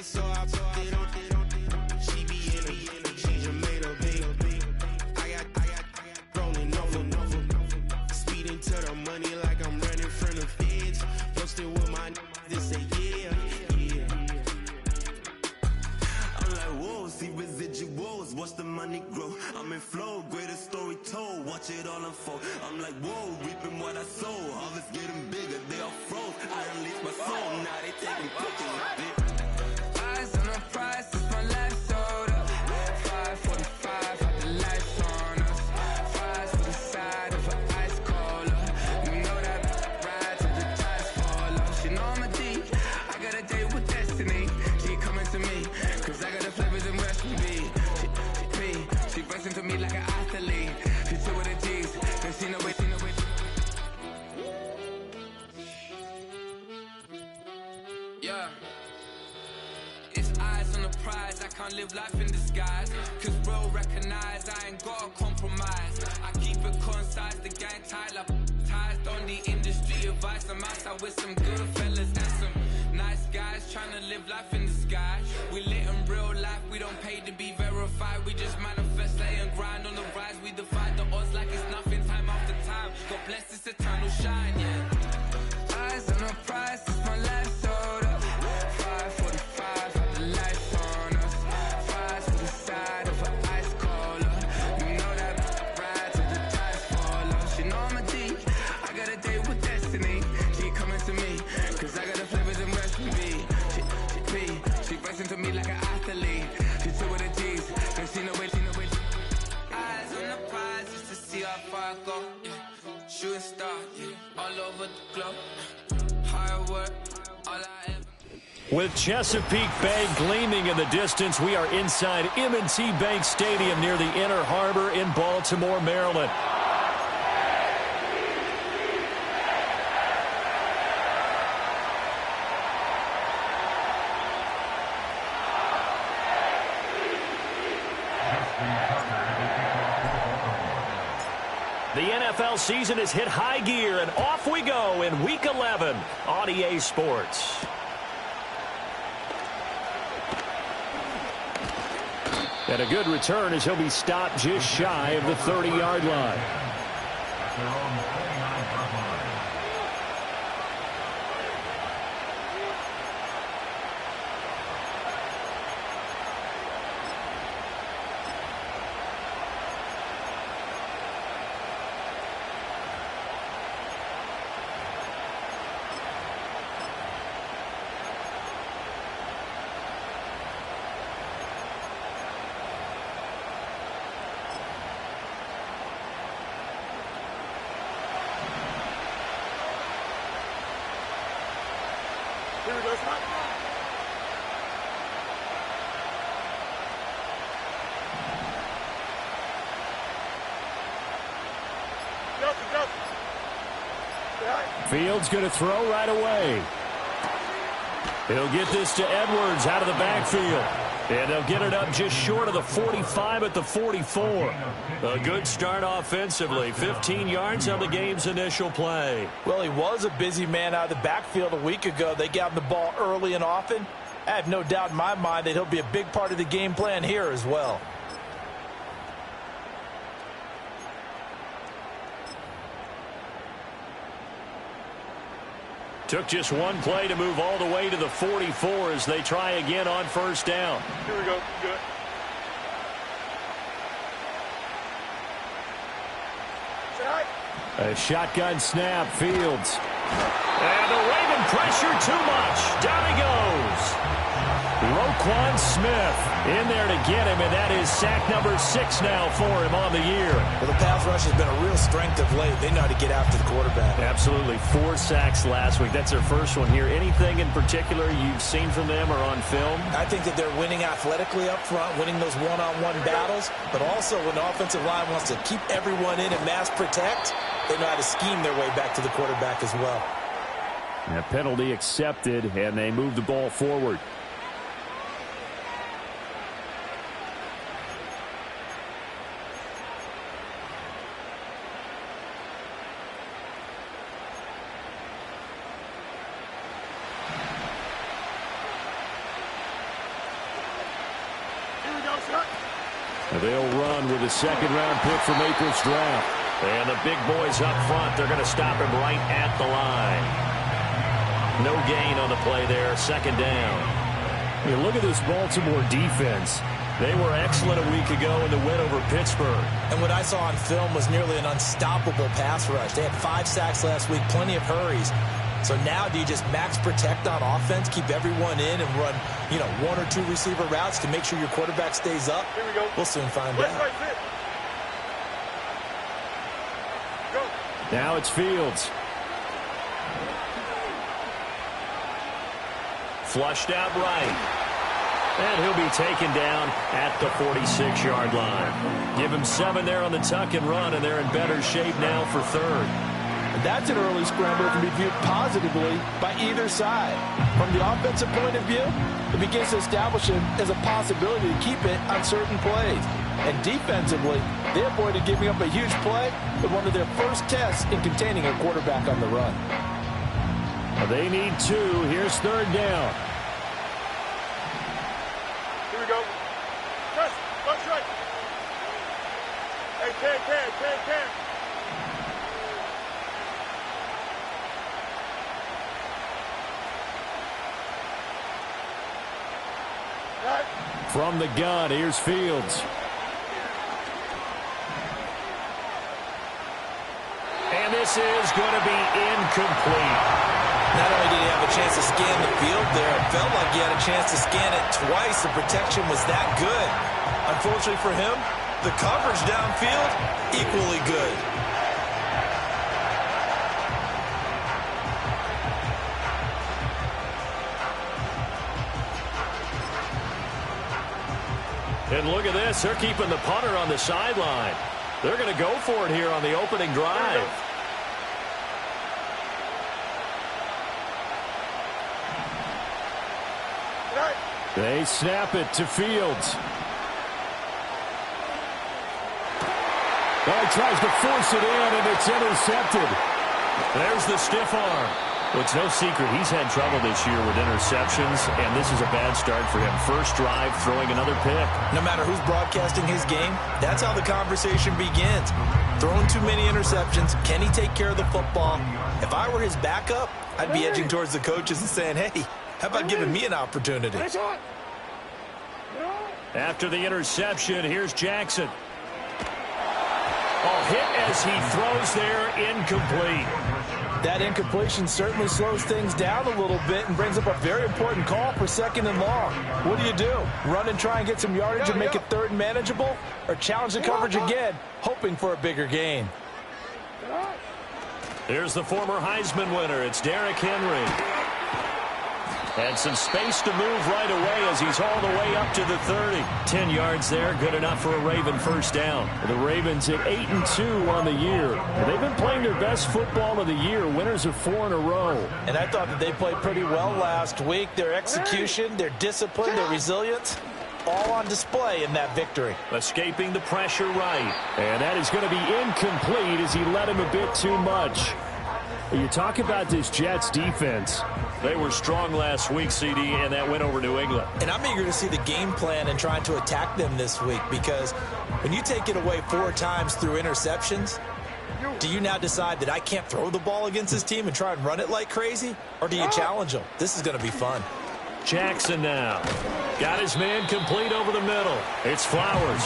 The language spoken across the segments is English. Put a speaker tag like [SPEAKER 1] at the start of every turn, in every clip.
[SPEAKER 1] it, so I put it on. She be in it, she just made a big. I got rolling over. Speeding to the money like I'm running from the feds. Posted with my they say yeah. I'm like, whoa, see residuals, watch the money grow. I'm in flow, greatest story told, watch it all unfold. I'm like, whoa, reaping what I sow. Harvest getting bigger, they all froze. I unleashed my soul, now they taking pictures of it.
[SPEAKER 2] Eyes on the prize, it's my life sold up. 5:45, had the lights on us. Fries for the side of an ice cola. You know that ride till the tires fall off. She know I'm a D, I got a date with destiny. She coming to me, cause I got the flavors and recipe. She racing to me like an athlete. She two with the G's, and she know it. Yeah. It's eyes on the prize, I can't live life in disguise. Cause real recognize, I ain't gotta compromise. I keep it concise, the gang tied up. Ties on the industry advice. I'm outside with some good fellas and some nice guys. Trying to live life in the sky. We lit in real life, we don't pay to be verified. We just manifest, lay and grind on the rise. We defy the odds like it's nothing, time after time. God bless this eternal shine, yeah. Eyes on the prize, it's my life sold up. 5:45, had the lights on us. Fries for the side of an ice cola. You know that ride till the tires fall off. She know I'm a D, I got a date with destiny. She coming to me, cause I got the flavors and recipe. She racing to me like an athlete. She two with the G's, and she know it. Eyes on the prize just to see how far I go. Yeah. Shooting star, yeah. All over the globe. Hard work, all I ever.
[SPEAKER 3] With Chesapeake Bay gleaming in the distance, we are inside M&T Bank Stadium near the Inner Harbor in Baltimore, Maryland. The NFL season has hit high gear, and off we go in Week 11 on EA Sports. And a good return as he'll be stopped just shy of the 30-yard line. Fields going to throw right away. He'll get this to Edwards out of the backfield. And they'll get it up just short of the 45 at the 44. A good start offensively. 15 yards on the game's initial play.
[SPEAKER 4] Well, he was a busy man out of the backfield a week ago. They got him the ball early and often. I have no doubt in my mind that he'll be a big part of the game plan here as well.
[SPEAKER 3] Took just one play to move all the way to the 44 as they try again on first down.
[SPEAKER 5] Here we go. Good.
[SPEAKER 3] A shotgun snap, Fields. And the Raven pressure too much. Down he goes. Roquan Smith in there to get him, and that is sack number 6 now for him on the year.
[SPEAKER 4] Well, the pass rush has been a real strength of late. They know how to get after the quarterback.
[SPEAKER 3] Absolutely. 4 sacks last week. That's their first one here. Anything in particular you've seen from them or on film?
[SPEAKER 4] I think that they're winning athletically up front, winning those one-on-one battles, but also when the offensive line wants to keep everyone in and mass protect, they know how to scheme their way back to the quarterback as well.
[SPEAKER 3] And a penalty accepted, and they move the ball forward. They'll run with a second-round pick from April's draft. And the big boys up front, they're going to stop him right at the line. No gain on the play there, second down. You look at this Baltimore defense. They were excellent a week ago in the win over Pittsburgh.
[SPEAKER 4] And what I saw on film was nearly an unstoppable pass rush. They had 5 sacks last week, plenty of hurries. So now do you just max protect on offense, keep everyone in, and run, 1 or 2 receiver routes to make sure your quarterback stays up?
[SPEAKER 5] Here we go.
[SPEAKER 4] We'll soon find out.
[SPEAKER 3] Now it's Fields. Flushed out right. And he'll be taken down at the 46-yard line. Give him 7 there on the tuck and run, and they're in better shape now for third.
[SPEAKER 6] That's an early scramble that can be viewed positively by either side. From the offensive point of view, it begins to establish it as a possibility to keep it on certain plays. And defensively, they avoided giving up a huge play with one of their first tests in containing a quarterback on the run.
[SPEAKER 3] They need 2. Here's third down.
[SPEAKER 5] Here we go. Trust. Watch right. Hey, Cam. Right.
[SPEAKER 3] From the gun, here's Fields. And this is going to be incomplete.
[SPEAKER 4] Not only did he have a chance to scan the field there, it felt like he had a chance to scan it twice. The protection was that good. Unfortunately for him, the coverage downfield, equally good.
[SPEAKER 3] And look at this. They're keeping the punter on the sideline. They're going to go for it here on the opening drive. They snap it to Fields. Oh, he tries to force it in, and it's intercepted. There's the stiff arm. Well, it's no secret he's had trouble this year with interceptions, and this is a bad start for him. First drive, throwing another pick.
[SPEAKER 4] No matter who's broadcasting his game, that's how the conversation begins. Throwing too many interceptions. Can he take care of the football? If I were his backup, I'd be edging towards the coaches and saying, hey, how about giving me an opportunity?
[SPEAKER 3] After the interception, here's Jackson. Oh, hit as he throws there, incomplete.
[SPEAKER 6] That incompletion certainly slows things down a little bit and brings up a very important call for second and long. What do? Run and try and get some yardage and make it third and manageable? Or challenge the coverage again, hoping for a bigger gain?
[SPEAKER 3] There's the former Heisman winner. It's Derrick Henry. And some space to move right away as he's all the way up to the 30. 10 yards there, good enough for a Raven first down. The Ravens at 8-2 on the year. And they've been playing their best football of the year. Winners of 4 in a row.
[SPEAKER 6] And I thought that they played pretty well last week. Their execution, their discipline, their resilience, all on display in that victory.
[SPEAKER 3] Escaping the pressure right. And that is going to be incomplete as he led him a bit too much. You talk about this Jets defense. They were strong last week, CD, and that went over New England.
[SPEAKER 4] And I'm eager to see the game plan and trying to attack them this week, because when you take it away 4 times through interceptions, do you now decide that I can't throw the ball against this team and try and run it like crazy? Or do you challenge them? This is going to be fun.
[SPEAKER 3] Jackson now. Got his man complete over the middle. It's Flowers.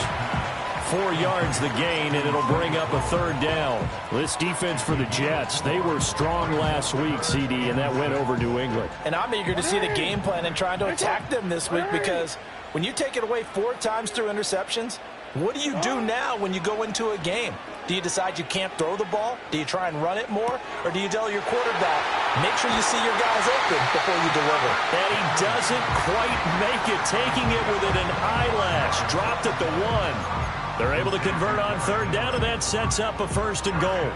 [SPEAKER 3] 4 yards the gain, and it'll bring up a third down. This defense for the Jets, they were strong last week, CD, and that went over New England.
[SPEAKER 6] And I'm eager to see the game plan and trying to attack them this week, because when you take it away 4 times through interceptions, what do you do now when you go into a game? Do you decide you can't throw the ball? Do you try and run it more? Or do you tell your quarterback, make sure you see your guys open before you deliver?
[SPEAKER 3] And he doesn't quite make it, taking it within an eyelash. Dropped at the 1. They're able to convert on third down, and that sets up a first and goal.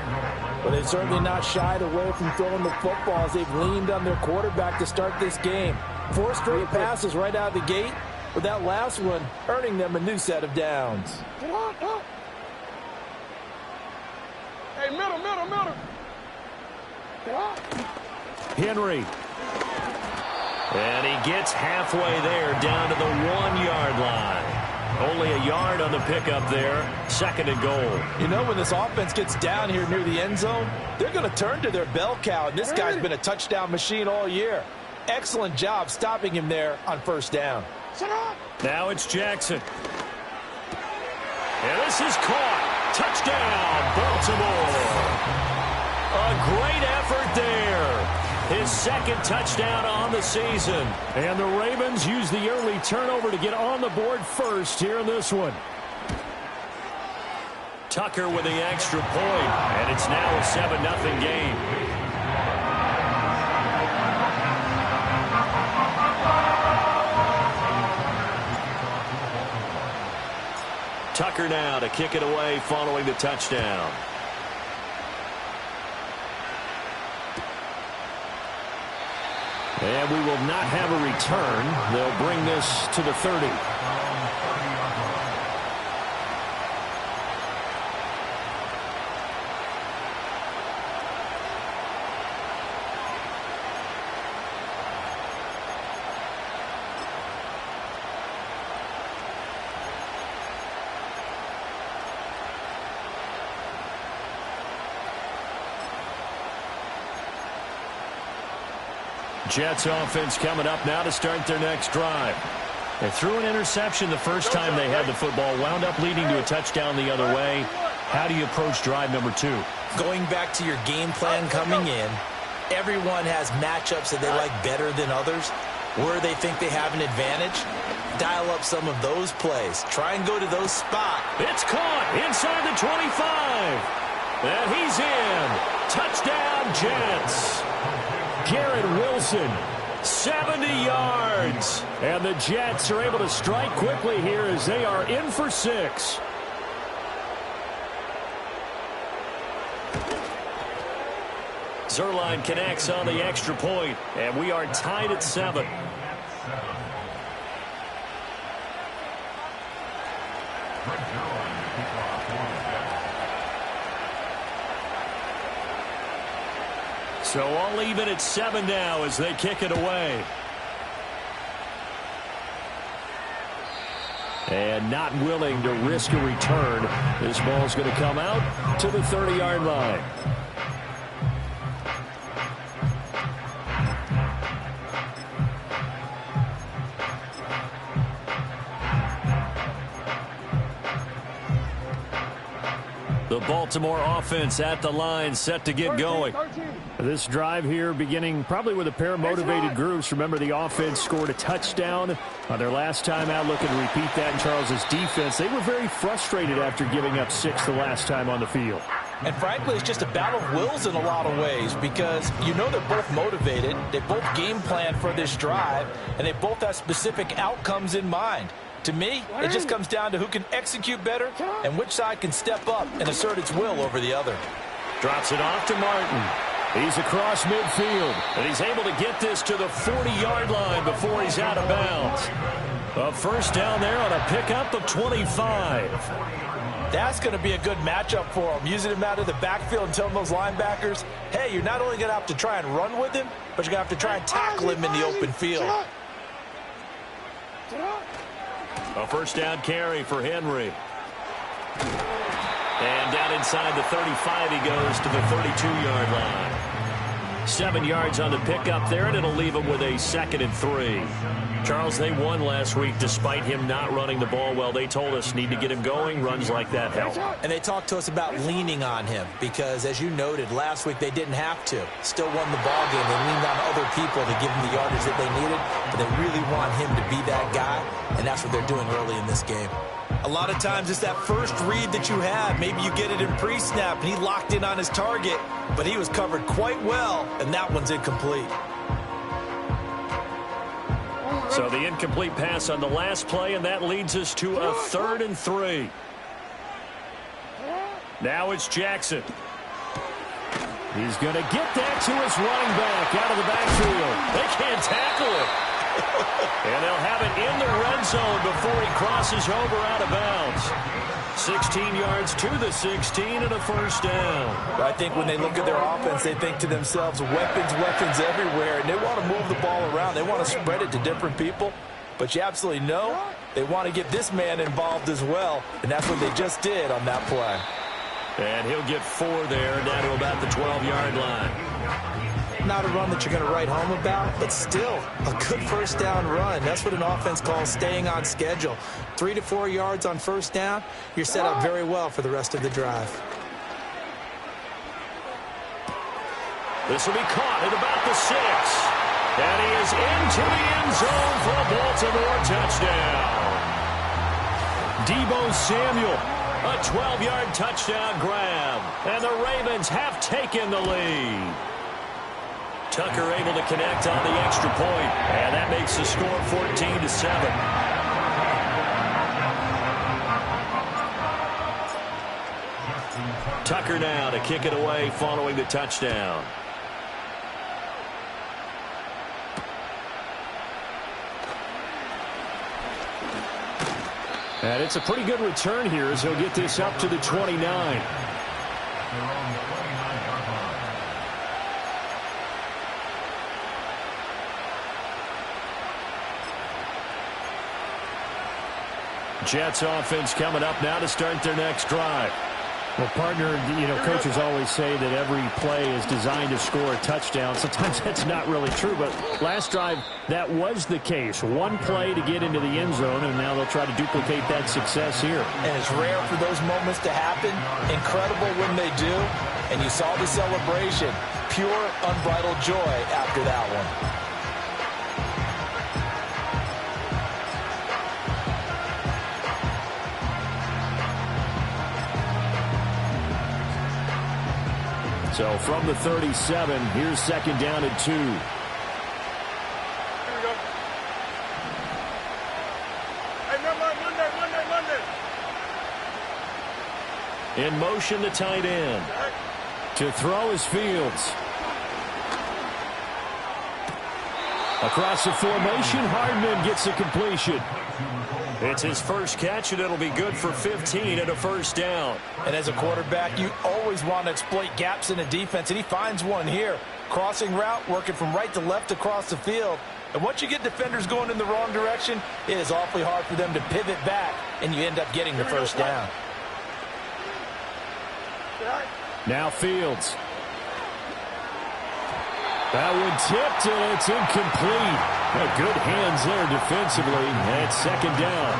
[SPEAKER 6] But they've certainly not shied away from throwing the football as they've leaned on their quarterback to start this game. 4 straight passes right out of the gate, with that last one earning them a new set of downs.
[SPEAKER 5] Hey, middle.
[SPEAKER 3] Henry. And he gets halfway there, down to the 1-yard line. Only a yard on the pickup there. 2nd and goal.
[SPEAKER 6] You know, when this offense gets down here near the end zone, they're going to turn to their bell cow, and this guy's been a touchdown machine all year. Excellent job stopping him there on 1st down.
[SPEAKER 3] Now it's Jackson. And this is caught. Touchdown, Baltimore. A great effort there. His 2nd touchdown on the season. And the Ravens use the early turnover to get on the board first here in this one. Tucker with the extra point, and it's now a 7-0 game. Tucker now to kick it away following the touchdown. And we will not have a return. They'll bring this to the 30. Jets offense coming up now to start their next drive. They threw an interception the first time they had the football, wound up leading to a touchdown the other way. How do you approach drive number 2?
[SPEAKER 4] Going back to your game plan coming in, everyone has matchups that they like better than others. Where they think they have an advantage, dial up some of those plays. Try and go to those spots.
[SPEAKER 3] It's caught inside the 25. And he's in. Touchdown, Jets. Garrett Wilson, 70 yards. And the Jets are able to strike quickly here as they are in for 6. Zerline connects on the extra point, and we are tied at 7. So all even at 7 now as they kick it away. And not willing to risk a return. This ball's going to come out to the 30-yard line. The Baltimore offense at the line, set to get going. This drive here beginning probably with a pair of motivated groups. Remember, the offense scored a touchdown on their last time out, looking to repeat that in Charles's defense. They were very frustrated after giving up 6 the last time on the field.
[SPEAKER 6] And frankly, it's just a battle of wills in a lot of ways because you know they're both motivated. They both game plan for this drive, and they both have specific outcomes in mind. To me, it just comes down to who can execute better and which side can step up and assert its will over the other.
[SPEAKER 3] Drops it off to Martin. He's across midfield, and he's able to get this to the 40-yard line before he's out of bounds. A first down there on a pickup of 25.
[SPEAKER 6] That's going to be a good matchup for him, using him out of the backfield and telling those linebackers, hey, you're not only going to have to try and run with him, but you're going to have to try and tackle him in the open field.
[SPEAKER 3] A first down carry for Henry. And down inside the 35 he goes to the 32-yard line. 7 yards on the pickup there, and it'll leave him with a 2nd and 3. Charles, they won last week despite him not running the ball well. They told us need to get him going. Runs like that help.
[SPEAKER 4] And they talked to us about leaning on him because, as you noted, last week they didn't have to. Still won the ball game. They leaned on other people to give them the yardage that they needed, but they really want him to be that guy, and that's what they're doing early in this game. A lot of times it's that first read that you have. Maybe you get it in pre-snap, and he locked in on his target, but he was covered quite well, and that one's incomplete.
[SPEAKER 3] So the incomplete pass on the last play, and that leads us to a 3rd and 3. Now it's Jackson. He's going to get that to his running back out of the backfield. They can't tackle it. And they'll have it in the red zone before he crosses over out of bounds. 16 yards to the 16 and a first down.
[SPEAKER 6] I think when they look at their offense, they think to themselves, weapons, weapons everywhere, and they want to move the ball around. They want to spread it to different people. But you absolutely know They want to get this man involved as well, and that's what they just did on that play.
[SPEAKER 3] And he'll get 4 there, down to about the 12-yard line.
[SPEAKER 6] Not a run that you're going to write home about, but still a good first down run. That's what an offense calls staying on schedule. 3 to 4 yards on first down, you're set up very well for the rest of the drive.
[SPEAKER 3] This will be caught at about the 6. And he is into the end zone for a Baltimore touchdown. Deebo Samuel, a 12-yard touchdown grab. And the Ravens have taken the lead. Tucker able to connect on the extra point. And that makes the score 14-7. Tucker now to kick it away following the touchdown. And it's a pretty good return here as he'll get this up to the 29. Jets offense coming up now to start their next drive.
[SPEAKER 7] Well, partner, coaches always say that every play is designed to score a touchdown. Sometimes that's not really true, but last drive, that was the case. One play to get into the end zone, and now they'll try to duplicate that success here.
[SPEAKER 6] And it's rare for those moments to happen. Incredible when they do. And you saw the celebration. Pure, unbridled joy after that one.
[SPEAKER 3] So from the 37, here's second down and 2.
[SPEAKER 5] Here we go. Hey, Monday.
[SPEAKER 3] In motion, the tight end. To throw is Fields. Across the formation, Hardman gets the completion. It's his first catch, and it'll be good for 15 and a first down.
[SPEAKER 6] And as a quarterback, you always want to exploit gaps in a defense, and he finds one here. Crossing route, working from right to left across the field. And once you get defenders going in the wrong direction, it is awfully hard for them to pivot back, and you end up getting the first down.
[SPEAKER 3] Now Fields. That one tipped, and it's incomplete. Good hands there defensively, and it's second down.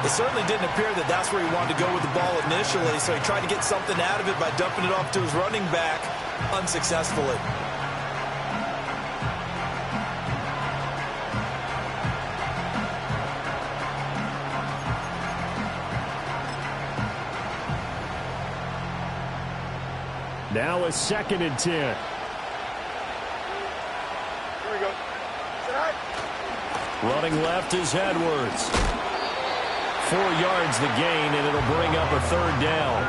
[SPEAKER 6] It certainly didn't appear that that's where he wanted to go with the ball initially, so he tried to get something out of it by dumping it off to his running back unsuccessfully.
[SPEAKER 3] Now a second and 10. Running left is Edwards. 4 yards the gain, and it'll bring up a third down.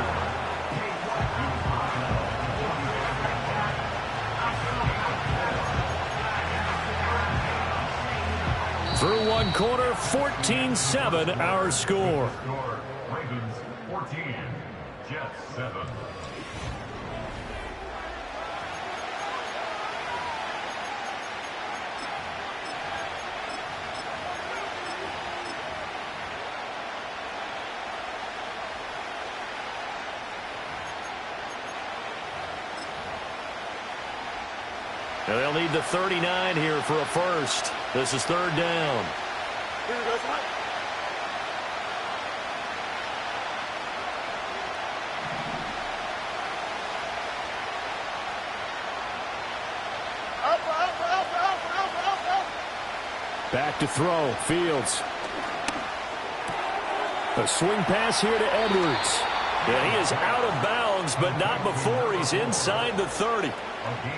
[SPEAKER 3] Through one quarter, 14-7 our score.
[SPEAKER 8] Ravens 14, Jets 7.
[SPEAKER 3] And they'll need the 39 here for a first. This is third down.
[SPEAKER 5] Here we go, son.
[SPEAKER 3] Back to throw. Fields. A swing pass here to Edwards. And he is out of bounds, but not before he's inside the 30.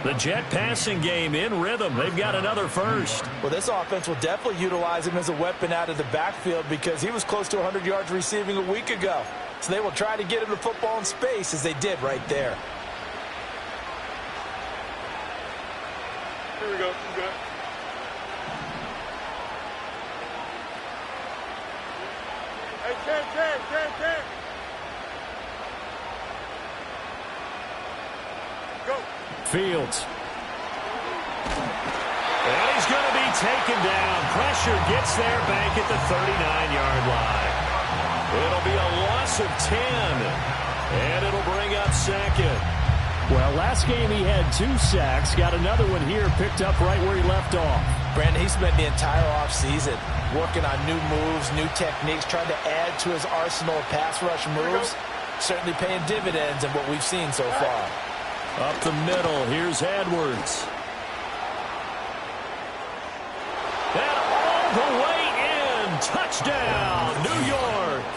[SPEAKER 3] The Jet passing game in rhythm. They've got another first.
[SPEAKER 6] Well, this offense will definitely utilize him as a weapon out of the backfield because he was close to 100 yards receiving a week ago. So they will try to get him the football in space as they did right there.
[SPEAKER 5] Here we go. Good. Hey, 10. Go.
[SPEAKER 3] Fields. And he's going to be taken down. Pressure gets there back at the 39-yard line. It'll be a loss of 10, and it'll bring up second.
[SPEAKER 7] Well, last game he had 2 sacks. Got another one here, picked up right where he left off.
[SPEAKER 6] Brandon, he spent the entire offseason working on new moves, new techniques, trying to add to his arsenal of pass rush moves. Certainly paying dividends in what we've seen so far.
[SPEAKER 3] Up the middle, here's Edwards. And all the way in. Touchdown, New York.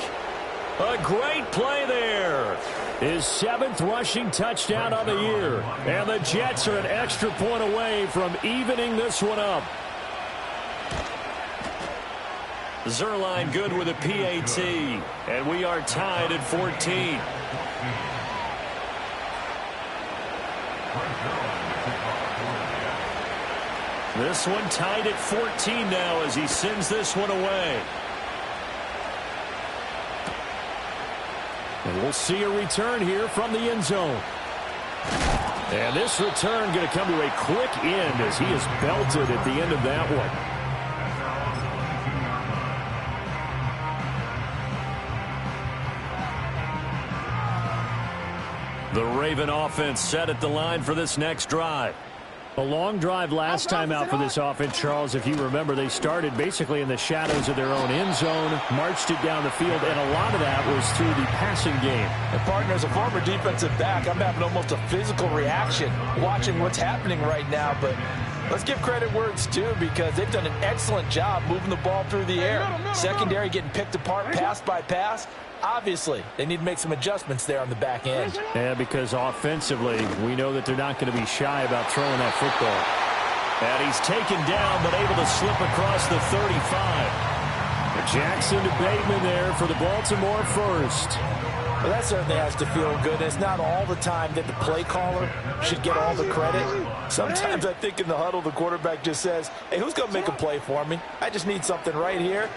[SPEAKER 3] A great play there. His 7th rushing touchdown on the year. And the Jets are an extra point away from evening this one up. Zerline good with a PAT. And we are tied at 14. This one tied at 14 now as he sends this one away. And we'll see a return here from the end zone. And this return going to come to a quick end as he is belted at the end of that one. The Raven offense set at the line for this next drive. A long drive last time out for this offense, Charles. If you remember, they started basically in the shadows of their own end zone, marched it down the field, and a lot of that was through the passing game.
[SPEAKER 6] And partner, as a former defensive back, I'm having almost a physical reaction watching what's happening right now. But let's give credit where it's due because they've done an excellent job moving the ball through the air. Secondary getting picked apart pass by pass. Obviously, they need to make some adjustments there on the back end.
[SPEAKER 7] Yeah, because offensively, we know that they're not going to be shy about throwing that football.
[SPEAKER 3] And he's taken down, but able to slip across the 35.
[SPEAKER 7] Jackson to Bateman there for the Baltimore first.
[SPEAKER 6] Well, that certainly has to feel good. It's not all the time that the play caller should get all the credit. Sometimes I think in the huddle, the quarterback just says, hey, who's going to make a play for me? I just need something right here.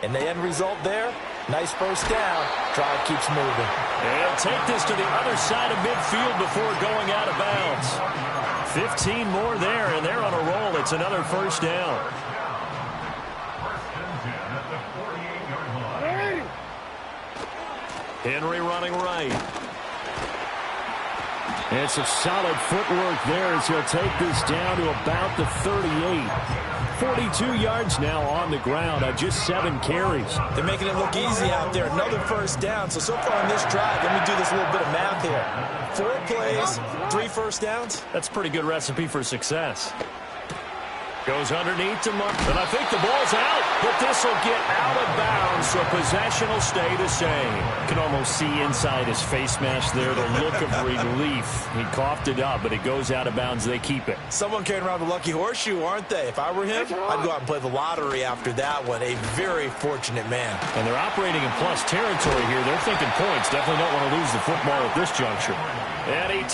[SPEAKER 6] And the end result there, nice first down. Drive keeps moving.
[SPEAKER 3] And he'll take this to the other side of midfield before going out of bounds. 15 more there, and they're on a roll. It's another first down. Henry running right.
[SPEAKER 7] And some solid footwork there as he'll take this down to about the 38. 42 yards now on the ground on just 7 carries.
[SPEAKER 6] They're making it look easy out there. Another first down. So far in this drive, let me do this little bit of math here. 4 plays, 3 first downs.
[SPEAKER 3] That's a pretty good recipe for success. Goes underneath to Mark. And I think the ball's out, but this will get out of bounds, so possession will stay the same. You can almost see inside his face mask there the look of relief. He coughed it up, but it goes out of bounds. They keep it.
[SPEAKER 6] Someone carrying around the lucky horseshoe, aren't they? If I were him, I'd go out and play the lottery after that one. A very fortunate man.
[SPEAKER 3] And they're operating in plus territory here. They're thinking points. Definitely don't want to lose the football at this juncture. And he